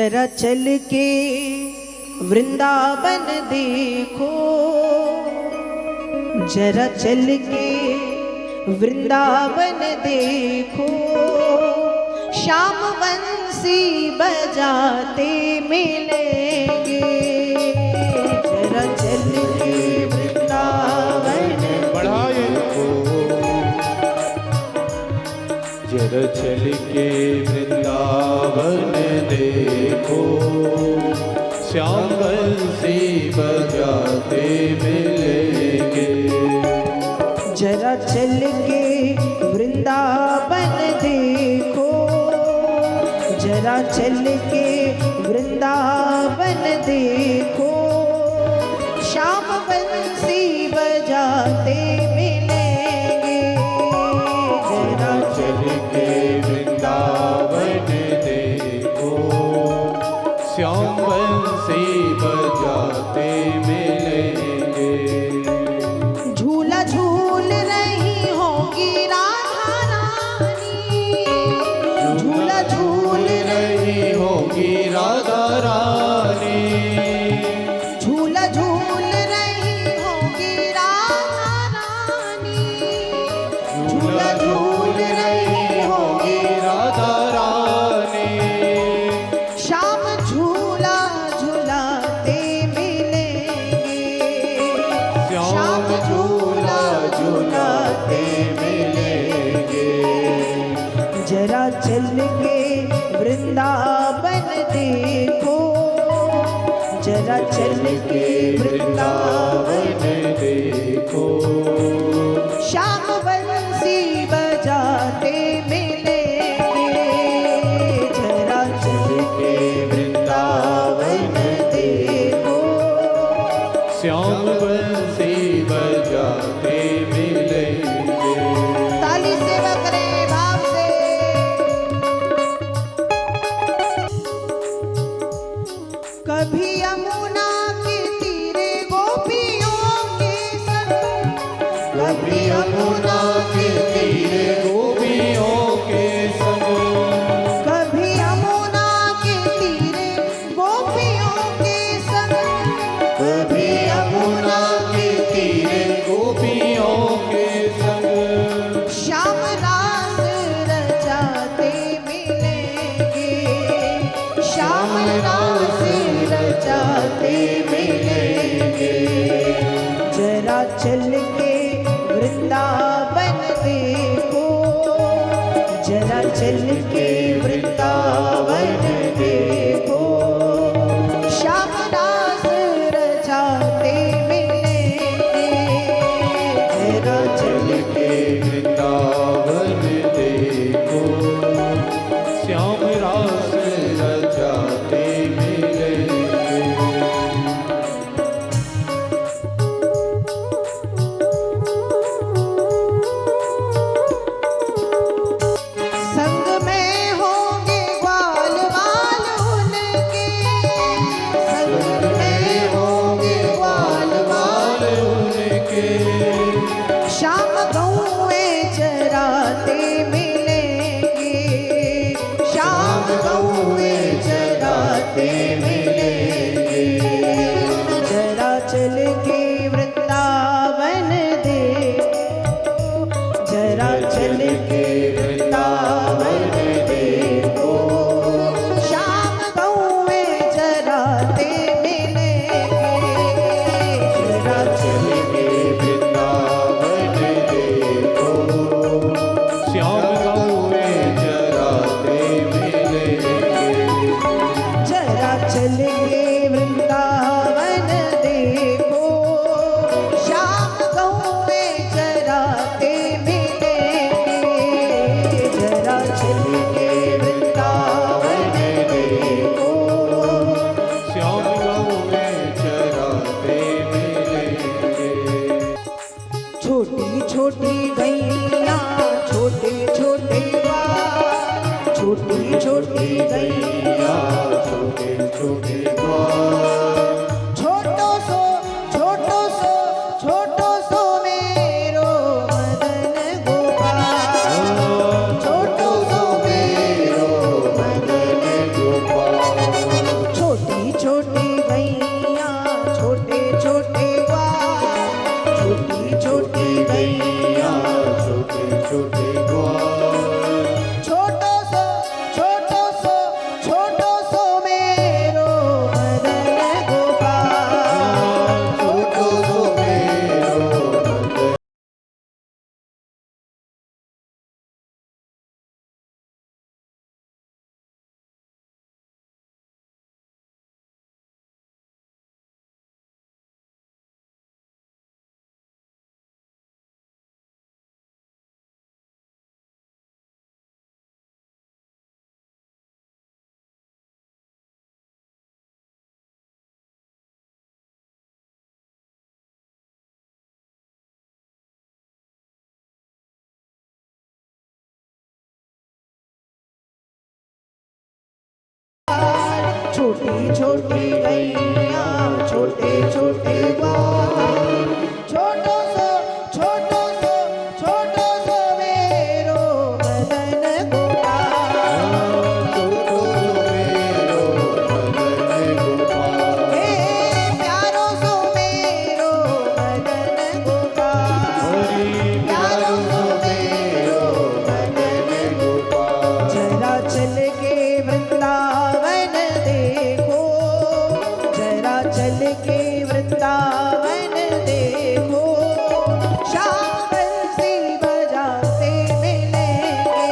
जरा चल के वृंदावन देखो, जरा चल के वृंदावन देखो, श्याम बंसी बजाते मिलेंगे। जरा चल के वृंदावन देखो, जरा चल के वृंदावन देखो, श्याम बंसी बजाते मिलेंगे। जरा चल के वृंदावन देखो, जरा चल के वृंदावन देखो, श्याम बंसी बजाते मिलेंगे। जरा चल के वृंदावन देखो, श्याम बंसी बजाते मिलेंगे। झूला झूल रही होगी राधा रानी, झूला झूल रही होगी राधा रानी, झूला झूल रही होगी राधा रानी, झूला झूल रही होगी राधा रानी। श्याम झूला झूलाते मिलेंगे, श्याम झूला झूलाते मिलेंगे। जरा चल के वृंदावन देखो, जरा चल के वृंदावन देखो, श्याम बंसी बजाते मिलेंगे। जरा चल के वृंदावन देखो, श्याम बंसी बजाते मिलेंगे। ताली सेवा करें भाव से। कभी यमुना के तीरे गोपियों के संग, कभी यमुना के तीरे गोपियों के संग, कभी यमुना के तीरे गोपियों के संग, कभी यमुना के तीरे गोपियों के संग, श्याम रास रचाते मिलेंगे, श्याम रास रचाते मिलेंगे। जरा चल के वृंदावन देखो, जरा चल के वृंदावन देखो, श्याम रास रचाते मिलेंगे। जरा चल के वृंदावन देखो, श्याम रास रचाते मिलेंगे। संग में होंगे ग्वाल बाल उनके, संग में होंगे ग्वाल बाल उनके, श्याम गौएं चराते मिलेंगे, श्याम गौएं चराते मिलेंगे। जरा चल के वृंदावन देखो, जरा चल के वृंदावन देखो, श्याम गौएं चराते मिलेंगे। जरा चल के वृंदावन देखो, श्याम गौएं चराते मिलेंगे। जरा चल के वृंदावन देखो, श्याम गौएं चराते मिलेंगे। जरा चल के वृंदावन देखो, श्याम गौएं चराते मिलेंगे। छोटी छोटी गैया छोटे छोटे बाल, छोटी छोटी गैया छोटे छोटे द्वार, छोटो सो छोटो सो छोटो सो मेरो मदन गोपाल, छोटो सो मेरो मदन गोपाल। छोटी गैया छोटे छोटे ग्वाल छोटो सो छोटो सो छोटो सो मेरो मदन गोपाल छोटो सो मेरो मदन छोटी छोटी गैया छोटे छोटे ग्वाल छोटो सो छोटो सो छोटो सो मेरो मदन गोपाल छोटो सो मेरो मदन गोपाल हे प्यारो सो मेरो मदन गोपाल प्यारो सो मेरो मदन गोपाल जरा चल के वृंदावन देखो जरा चल के वृंदावन देखो श्याम बंसी बजाते मिलेंगे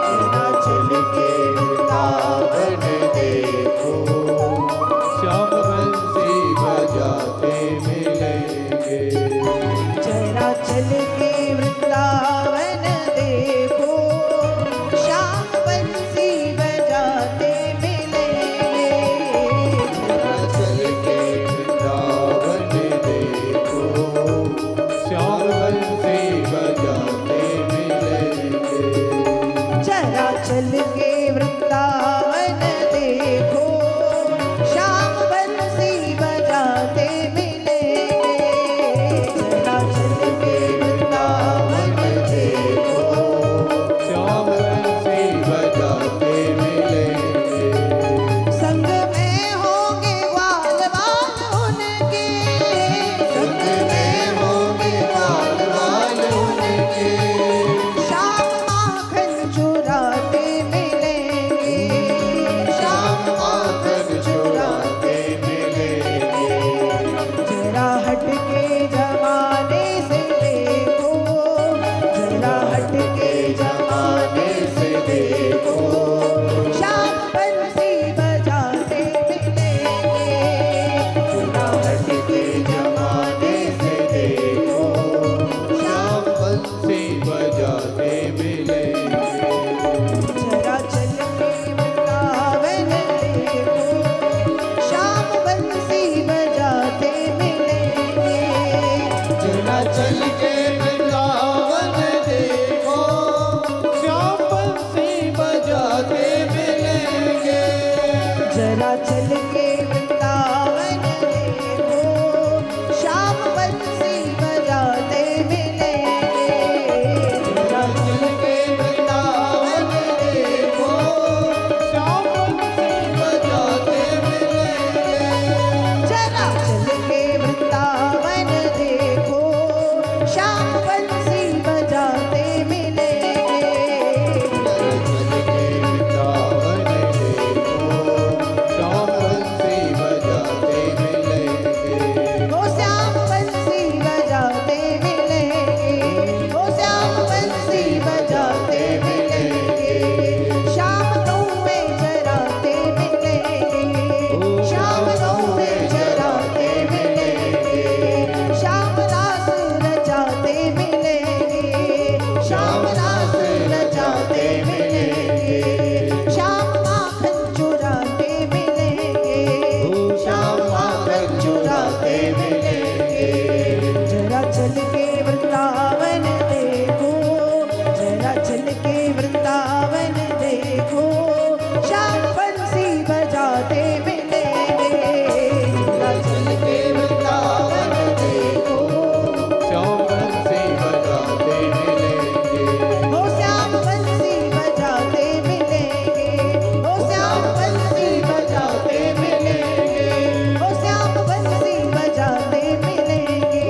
जरा चल के वृंदावन देखो श्याम बंसी बजाते मिलेंगे जरा चल के वृंदावन देखो श्याम बंसी बजाते मिलेंगे जरा चल के वृंदावन देखो श्याम बंसी बजाते मिलेंगे जरा चल के वृंदावन देखो श्याम बंसी बजाते मिलेंगे जरा चल के वृंदावन देखो श्याम बंसी बजाते मिलेंगे संग में होंगे ग्वाल बाल उनके संग में होंगे ग्वाल बाल उनके श्याम माखन चुराते मिलेंगे श्याम माखन चुराते मिलेंगे जरा हट के जमाने से देखो जरा हट के जमाने से देखो श्याम बंसी बजाते मिलेंगे जरा हट के जमाने से देखो श्याम बंसी बजाते मिलेंगे जरा चल के वृंदावन देखो श्याम बंसी बजाते मिलेंगे जरा चल के वृंदावन देखो श्याम बंसी बजाते मिलेंगे जरा चल के वृंदावन देखो श्याम बंसी बजाते मिलेंगे जरा चल के वृंदावन देखो श्याम बंसी बजाते मिलेंगे जरा चल के वृंदावन देखो श्याम बंसी बजाते मिलेंगे श्याम बंसी बजाते मिलेंगे ओ श्याम बंसी बजाते मिलेंगे श्याम नौवे चराते मिलेंगे श्याम नौवे चराते मिलेंगे श्याम रास रचाते मिलेंगे श्याम रास रचाते मिलेंगे श्याम माखन चुराते मिलेंगे श्याम माखन चुराते मिलेंगे जरा चल के वृंदावन देखो जरा चल के वृंदावन देखो श्याम बंसी बजाते मिलेंगे जरा चल के वृंदावन देखो श्याम बंसी बजाते मिलेंगे ओ श्याम बंसी बजाते मिलेंगे ओ श्याम बंसी बजाते मिलेंगे ओ श्याम बंसी बजाते मिलेंगे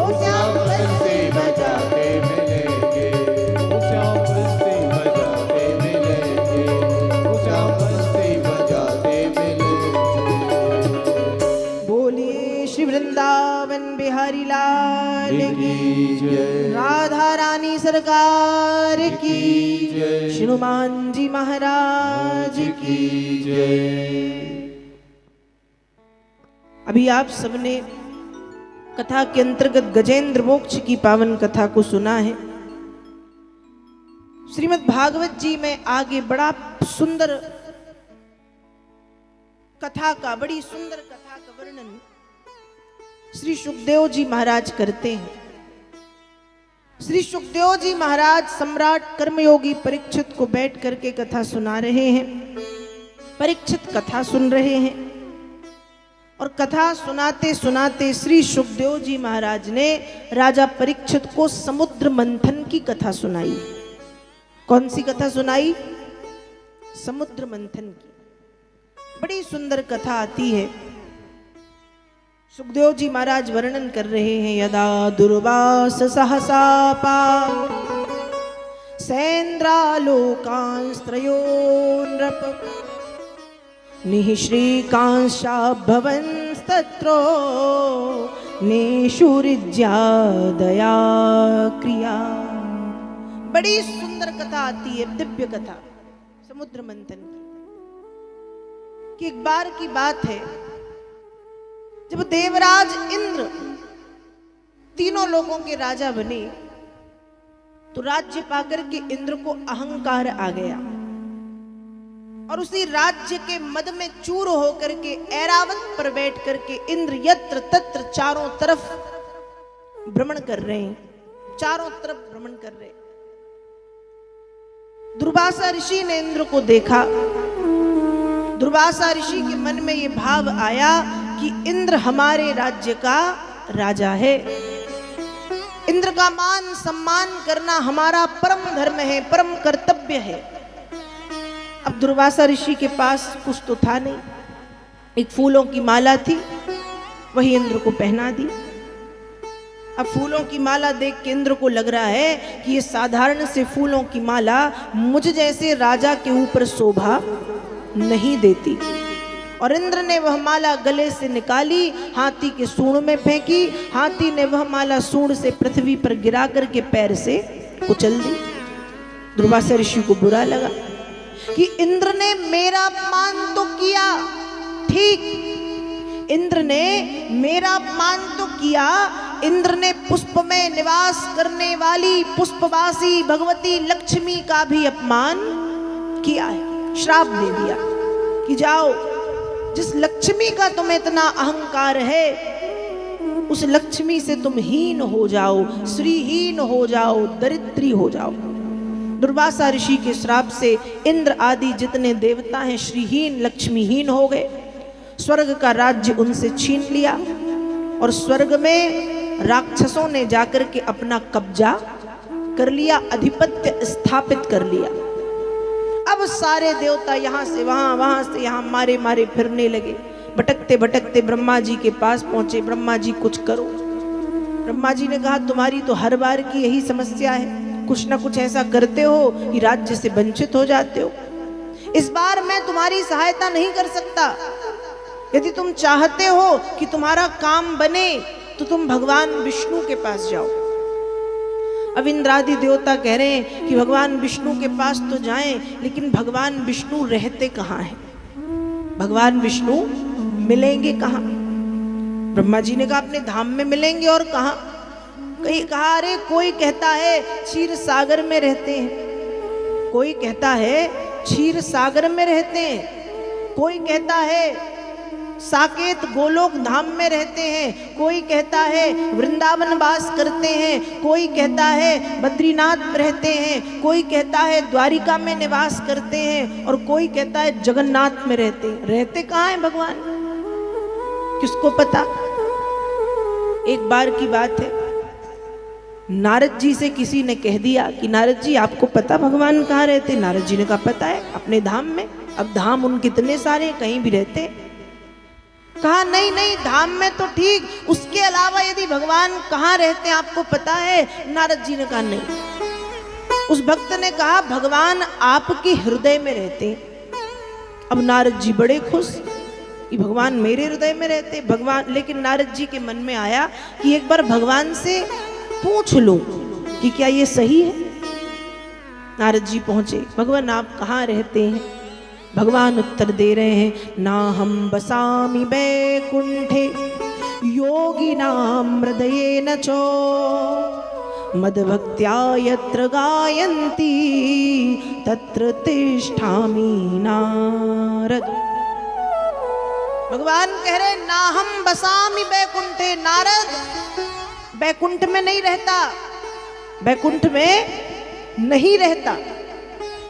ओ श्याम लाल की जय। राधा रानी सरकार की जय। हनुमान जी महाराज की जय। अभी आप सबने कथा के अंतर्गत गजेंद्र मोक्ष की पावन कथा को सुना है। श्रीमद् भागवत जी में आगे बड़ा सुंदर कथा का बड़ी सुंदर कथा का वर्णन श्री सुखदेव जी महाराज करते हैं। श्री सुखदेव जी महाराज सम्राट कर्मयोगी परीक्षित को बैठ करके कथा सुना रहे हैं। परीक्षित कथा सुन रहे हैं और कथा सुनाते सुनाते श्री सुखदेव जी महाराज ने राजा परीक्षित को समुद्र मंथन की कथा सुनाई। कौन सी कथा सुनाई? समुद्र मंथन की। बड़ी सुंदर कथा आती है। सुखदेव जी महाराज वर्णन कर रहे हैं। यदा दुर्वास सहसा पा सैन्द्रालोकांस्त्रयो नृप निःश्रीकांशा भवंस्तत्रो नेषुरिज्या दया क्रिया। बड़ी सुंदर कथा आती है, दिव्य कथा समुद्र मंथन की। एक बार की बात है जब देवराज इंद्र तीनों लोगों के राजा बने तो राज्य पाकर के इंद्र को अहंकार आ गया और उसी राज्य के मद में चूर होकर के ऐरावत पर बैठ करके इंद्र यत्र तत्र चारों तरफ भ्रमण कर रहे हैं। चारों तरफ भ्रमण कर रहे हैं। दुर्वासा ऋषि ने इंद्र को देखा। दुर्वासा ऋषि के मन में यह भाव आया कि इंद्र हमारे राज्य का राजा है। इंद्र का मान सम्मान करना हमारा परम धर्म है, परम कर्तव्य है। अब दुर्वासा ऋषि के पास कुछ तो था नहीं। एक फूलों की माला थी, वही इंद्र को पहना दी। अब फूलों की माला देख के इंद्र को लग रहा है कि ये साधारण से फूलों की माला मुझ जैसे राजा के ऊपर शोभा नहीं देती। और इंद्र ने वह माला गले से निकाली, हाथी के सूंड में फेंकी। हाथी ने वह माला सूंड से पृथ्वी पर गिरा करके पैर से कुचल दी। दुर्वासा ऋषि को बुरा लगा कि इंद्र ने मेरा अपमान तो किया, ठीक, इंद्र ने मेरा अपमान तो किया। इंद्र ने पुष्प में निवास करने वाली पुष्पवासी भगवती लक्ष्मी का भी अपमान किया है। श्राप दे दिया कि जाओ, जिस लक्ष्मी का तुम्हें इतना अहंकार है उस लक्ष्मी से तुम हीन हो जाओ, श्रीहीन हो जाओ, दरिद्री हो जाओ। दुर्वासा ऋषि के श्राप से इंद्र आदि जितने देवता हैं श्रीहीन लक्ष्मीहीन हो गए। स्वर्ग का राज्य उनसे छीन लिया और स्वर्ग में राक्षसों ने जाकर के अपना कब्जा कर लिया, अधिपत्य स्थापित कर लिया। अब सारे देवता यहाँ से वहाँ, वहाँ से यहाँ मारे मारे फिरने लगे। भटकते भटकते ब्रह्मा जी के पास पहुंचे। ब्रह्मा जी कुछ करो। ब्रह्मा जी ने कहा तुम्हारी तो हर बार की यही समस्या है, कुछ ना कुछ ऐसा करते हो कि राज्य से वंचित हो जाते हो। इस बार मैं तुम्हारी सहायता नहीं कर सकता। यदि तुम चाहते हो कि तुम्हारा काम बने तो तुम भगवान विष्णु के पास जाओ। अब इंद्रादि देवता कह रहे हैं कि भगवान विष्णु के पास तो जाएं, लेकिन भगवान विष्णु रहते कहाँ हैं? भगवान विष्णु मिलेंगे कहाँ? ब्रह्मा जी ने कहा अपने धाम में मिलेंगे, और कहाँ? कहीं कहा अरे कोई कहता है क्षीर सागर में रहते हैं, कोई कहता है क्षीर सागर में रहते हैं, कोई कहता है साकेत गोलोक धाम में रहते हैं, कोई कहता है वृंदावन वास करते हैं, कोई कहता है बद्रीनाथ में रहते हैं, कोई कहता है द्वारिका में निवास करते हैं, और कोई कहता है जगन्नाथ में रहते हैं। रहते कहाँ हैं भगवान? किसको पता? एक बार की बात है, नारद जी से किसी ने कह दिया कि नारद जी आपको पता भगवान कहाँ रहते? नारद जी ने कहा पता है, अपने धाम में। अब धाम उन कितने सारे, कहीं भी रहते। कहा नहीं नहीं, धाम में तो ठीक, उसके अलावा यदि भगवान कहाँ रहते हैं आपको पता है? नारद जी ने कहा नहीं। उस भक्त ने कहा भगवान आपके हृदय में रहते हैं। अब नारद जी बड़े खुश ये भगवान मेरे हृदय में रहते भगवान। लेकिन नारद जी के मन में आया कि एक बार भगवान से पूछ लूं कि क्या ये सही है। नारद जी पहुंचे, भगवान आप कहाँ रहते हैं? भगवान उत्तर दे रहे हैं, ना हम बसामि बैकुंठे योगिनां हृदयेन चो मद्भक्त्या यत्र गायन्ति तत्र तिष्ठामि नारद। भगवान कह रहे ना हम बसामि बैकुंठे, नारद बैकुंठ में नहीं रहता, बैकुंठ में नहीं रहता।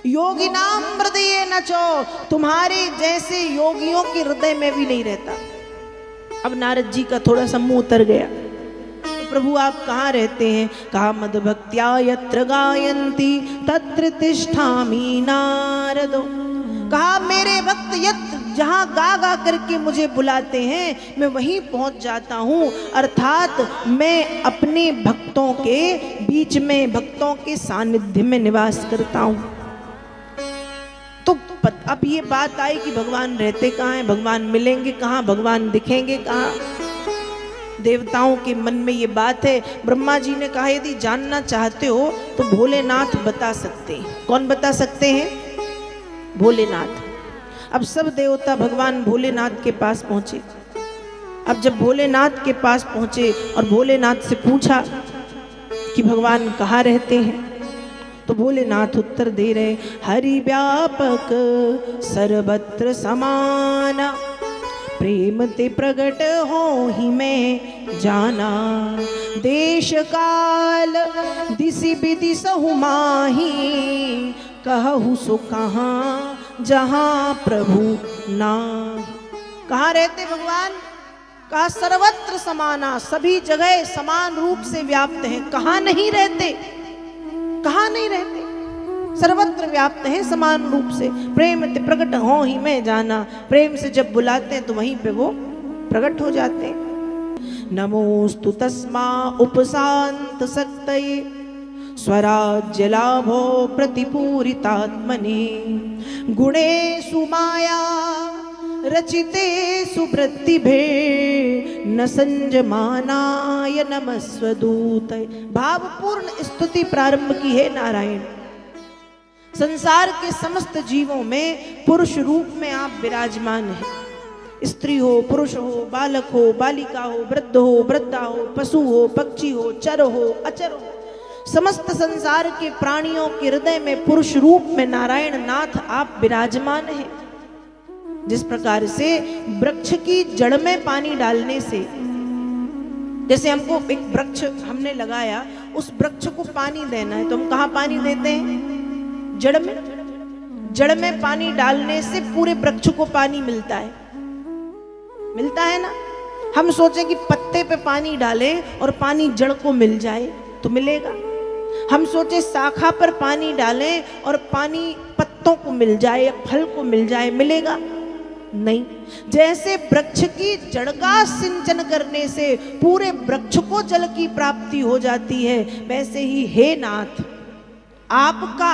योगिनां हृदयेन चो, तुम्हारे जैसे योगियों के हृदय में भी नहीं रहता। अब नारद जी का थोड़ा सा मुंह उतर गया। तो प्रभु आप कहाँ रहते हैं? कहा मद्भक्त्या यत्र गायन्ति तत्र तिष्ठामि नारदो। कहा मेरे भक्त यत्र जहाँ गा गा करके मुझे बुलाते हैं मैं वहीं पहुंच जाता हूँ, अर्थात मैं अपने भक्तों के बीच में, भक्तों के सानिध्य में निवास करता हूँ। तो अब ये बात आई कि भगवान रहते कहाँ हैं, भगवान मिलेंगे कहाँ, भगवान दिखेंगे कहाँ। देवताओं के मन में ये बात है। ब्रह्मा जी ने कहा यदि जानना चाहते हो तो भोलेनाथ बता सकते हैं। कौन बता सकते हैं? भोलेनाथ। अब सब देवता भगवान भोलेनाथ के पास पहुंचे। अब जब भोलेनाथ के पास पहुंचे और भोलेनाथ से पूछा कि भगवान कहाँ रहते हैं, तो भोलेनाथ उत्तर दे रहे, हरि व्यापक सर्वत्र समाना प्रेम ते प्रगट हो ही मैं जाना देश काल दिशि विधि सहु माही कहु सो कहाँ जहाँ प्रभु नाही। कहाँ रहते भगवान? कहा सर्वत्र समाना, सभी जगह समान रूप से व्याप्त हैं। कहाँ नहीं रहते? कहाँ नहीं रहते? सर्वत्र व्याप्त हैं समान रूप से। प्रेम ते प्रकट हो ही मैं जाना, प्रेम से जब बुलाते हैं तो वहीं पे वो प्रकट हो जाते हैं। नमोस्तु तस्मा उपशांत सक्तये स्वराज्य लाभो प्रतिपूरितात्मने गुणे सुमाया रचिते सुवृत्तिभे न संजमानाय नमस्वदूत। भावपूर्ण स्तुति प्रारंभ की है नारायण। संसार के समस्त जीवों में पुरुष रूप में आप विराजमान हैं। स्त्री हो, पुरुष हो, बालक हो, बालिका हो, वृद्ध हो, वृद्धा हो, पशु हो, पक्षी हो, चर हो, अचर हो, समस्त संसार के प्राणियों के हृदय में पुरुष रूप में नारायण नाथ आप विराजमान हैं। जिस प्रकार से वृक्ष की जड़ में पानी डालने से, जैसे हमको एक वृक्ष हमने लगाया, उस वृक्ष को पानी देना है तो हम कहाँ पानी देते हैं? जड़ में। जड़ में पानी डालने से पूरे वृक्ष को पानी मिलता है, मिलता है ना। हम सोचें कि पत्ते पे पानी डालें और पानी जड़ को मिल जाए तो मिलेगा। हम सोचे शाखा पर पानी डालें और पानी पत्तों को मिल जाए या फल को मिल जाए, मिलेगा नहीं। जैसे वृक्ष की जड़ का सिंचन करने से पूरे वृक्ष को जल की प्राप्ति हो जाती है, वैसे ही हे नाथ आपका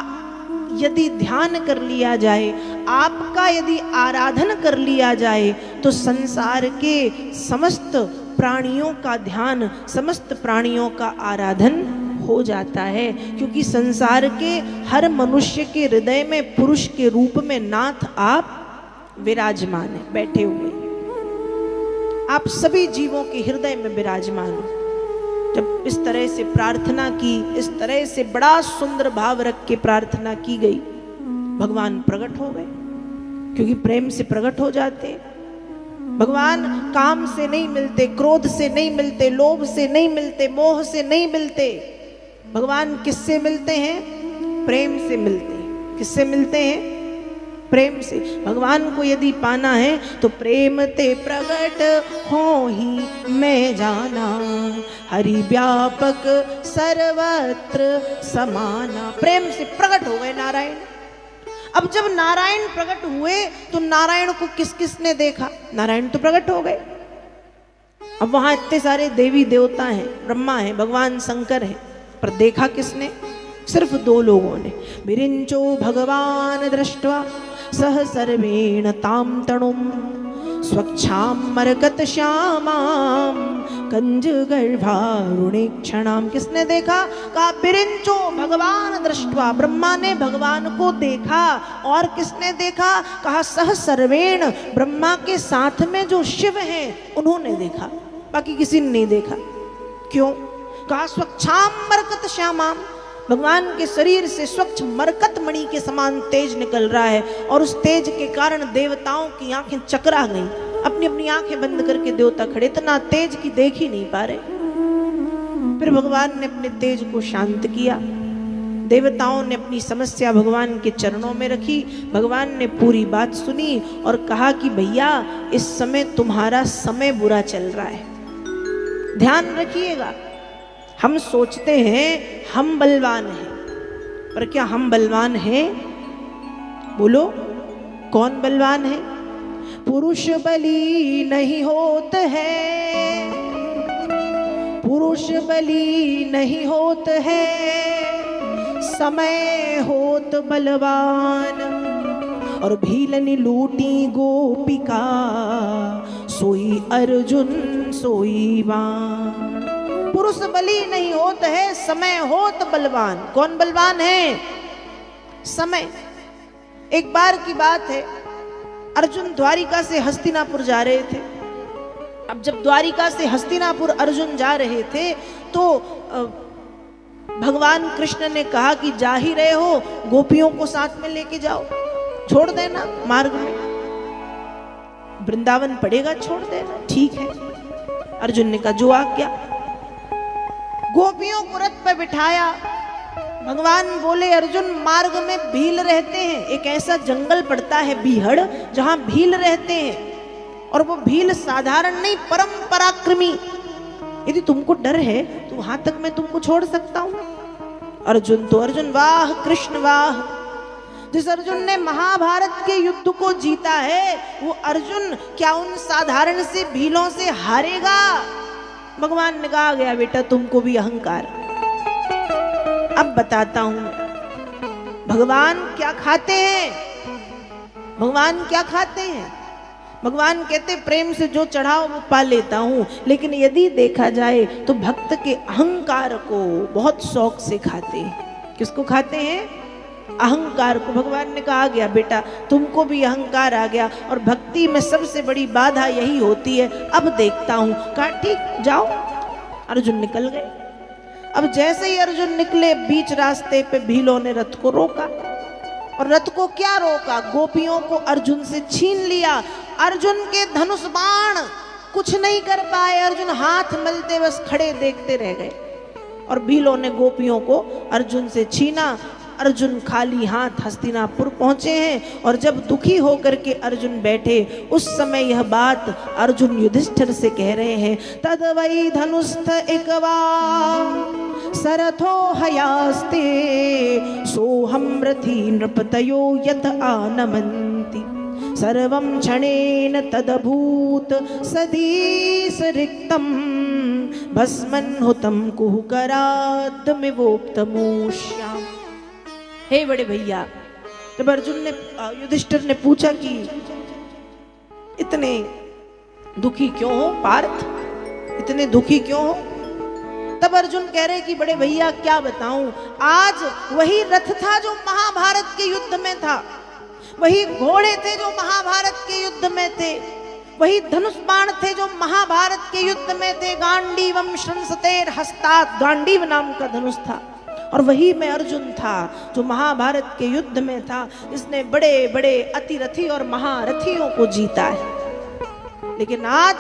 यदि ध्यान कर लिया जाए, आपका यदि आराधन कर लिया जाए तो संसार के समस्त प्राणियों का ध्यान, समस्त प्राणियों का आराधन हो जाता है। क्योंकि संसार के हर मनुष्य के हृदय में पुरुष के रूप में नाथ आप विराजमान है, बैठे हुए। आप सभी जीवों के हृदय में विराजमान हो। जब इस तरह से प्रार्थना की, इस तरह से बड़ा सुंदर भाव रख के प्रार्थना की गई, भगवान प्रकट हो गए। क्योंकि प्रेम से प्रकट हो जाते हैं भगवान। काम से नहीं मिलते, क्रोध से नहीं मिलते, लोभ से नहीं मिलते, मोह से नहीं मिलते। भगवान किससे मिलते हैं? प्रेम से मिलते हैं। किससे मिलते हैं? प्रेम से। भगवान को यदि पाना है तो प्रेम ते प्रगट हो ही मैं जाना हरि व्यापक सर्वत्र समाना। प्रेम से प्रकट हो गए नारायण। अब जब नारायण प्रकट हुए तो नारायण को किस किसने देखा? नारायण तो प्रकट हो गए। अब वहां इतने सारे देवी देवता हैं, ब्रह्मा है, भगवान शंकर है, पर देखा किसने? सिर्फ दो लोगों ने। विरिंचो भगवान दृष्ट्वा सह सर्वेण ताम तणुम स्वच्छाम मरकत श्यामाम कंज गर्भारुणे क्षणाम। किसने देखा? कहा बिरिंचो भगवान दृष्टवा, ब्रह्मा ने भगवान को देखा। और किसने देखा? कहा सह सर्वेण, ब्रह्मा के साथ में जो शिव हैं उन्होंने देखा, बाकी किसी ने नहीं देखा। क्यों? कहा स्वच्छाम मरकत श्यामाम, भगवान के शरीर से स्वच्छ मरकत मणि के समान तेज निकल रहा है और उस तेज के कारण देवताओं की आंखें चकरा गईं। अपनी अपनी आंखें बंद करके देवता खड़े, इतना तेज की देख ही नहीं पा रहे। फिर भगवान ने अपने तेज को शांत किया। देवताओं ने अपनी समस्या भगवान के चरणों में रखी। भगवान ने पूरी बात सुनी और कहा कि भैया इस समय तुम्हारा समय बुरा चल रहा है, ध्यान रखिएगा। हम सोचते हैं हम बलवान हैं, पर क्या हम बलवान हैं? बोलो कौन बलवान है? पुरुष बली नहीं होत है, पुरुष बली नहीं होत है, समय होत बलवान। और भीलनी लूटी गोपिका, सोई अर्जुन सोई बाण। पुरुष बली नहीं होत है, समय होत बलवान। कौन बलवान है? समय। एक बार की बात है, अर्जुन द्वारिका से हस्तिनापुर जा रहे थे। अब जब द्वारिका से हस्तिनापुर अर्जुन जा रहे थे तो भगवान कृष्ण ने कहा कि जा ही रहे हो, गोपियों को साथ में लेके जाओ, छोड़ देना मार्ग में, वृंदावन पड़ेगा, छोड़ देना। ठीक है, अर्जुन ने कहा जो आज्ञा। गोपियों को रथ पर बिठाया। भगवान बोले अर्जुन मार्ग में भील रहते हैं, एक ऐसा जंगल पड़ता है बीहड़ जहां भील रहते हैं, और वो भील साधारण नहीं, परम पराक्रमी। यदि तुमको डर है तो वहां तक मैं तुमको छोड़ सकता हूं। अर्जुन तो अर्जुन, वाह कृष्ण वाह। जिस अर्जुन ने महाभारत के युद्ध को जीता है वो अर्जुन क्या उन साधारण से भीलों से हारेगा? भगवान ने कहा गया बेटा तुमको भी अहंकार। अब बताता हूं भगवान क्या खाते हैं। भगवान क्या खाते हैं? भगवान कहते प्रेम से जो चढ़ाओ वो पा लेता हूं, लेकिन यदि देखा जाए तो भक्त के अहंकार को बहुत शौक से खाते हैं। किसको खाते हैं? अहंकार को। भगवान ने कहा गया बेटा तुमको भी अहंकार आ गया, और भक्ति में सबसे बड़ी बाधा यही होती है। अब देखता हूं। कहा ठीक जाओ। अर्जुन निकल गए। अब जैसे ही अर्जुन निकले, बीच रास्ते पे भीलों ने रथ को रोका। और रथ को क्या रोका? गोपियों को अर्जुन से छीन लिया। अर्जुन के धनुष बाण कुछ नहीं कर पाए। अर्जुन हाथ मलते बस खड़े देखते रह गए, और भीलों ने गोपियों को अर्जुन से छीना। अर्जुन खाली हाथ हस्तिनापुर पहुंचे हैं, और जब दुखी होकर के अर्जुन बैठे उस समय यह बात अर्जुन युधिष्ठिर से कह रहे हैं। तद वै धनुस्थ एकवा सरथो हयास्ते, सोहम रथी नृपतयो यत आनमन्ति, सर्वं क्षणेन तदभूत सदीस रिक्तम, भस्मन् हुतं कुहकराद्मिवोक्तमूष्याम्। हे बड़े भैया, जब अर्जुन ने युधिष्ठिर ने पूछा कि इतने दुखी क्यों हो पार्थ, इतने दुखी क्यों हो, तब अर्जुन कह रहे कि बड़े भैया क्या बताऊं, आज वही रथ था जो महाभारत के युद्ध में था, वही घोड़े थे जो महाभारत के युद्ध में थे, वही धनुष बाण थे जो महाभारत के युद्ध में थे। गांडीवम श्रंसतेर हस्तात्, गांडीव नाम का धनुष था, और वही मैं अर्जुन था जो महाभारत के युद्ध में था, जिसने बड़े बड़े अतिरथी और महारथियों को जीता है। लेकिन आज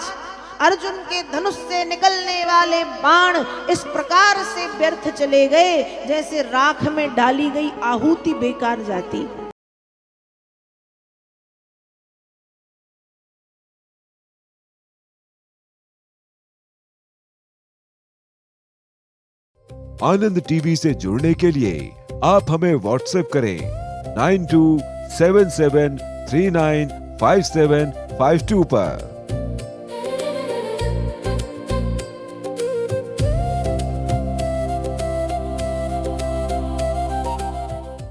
अर्जुन के धनुष से निकलने वाले बाण इस प्रकार से व्यर्थ चले गए जैसे राख में डाली गई आहुति बेकार जाती। आनंद टीवी से जुड़ने के लिए आप हमें व्हाट्सएप करें 9277395752 पर।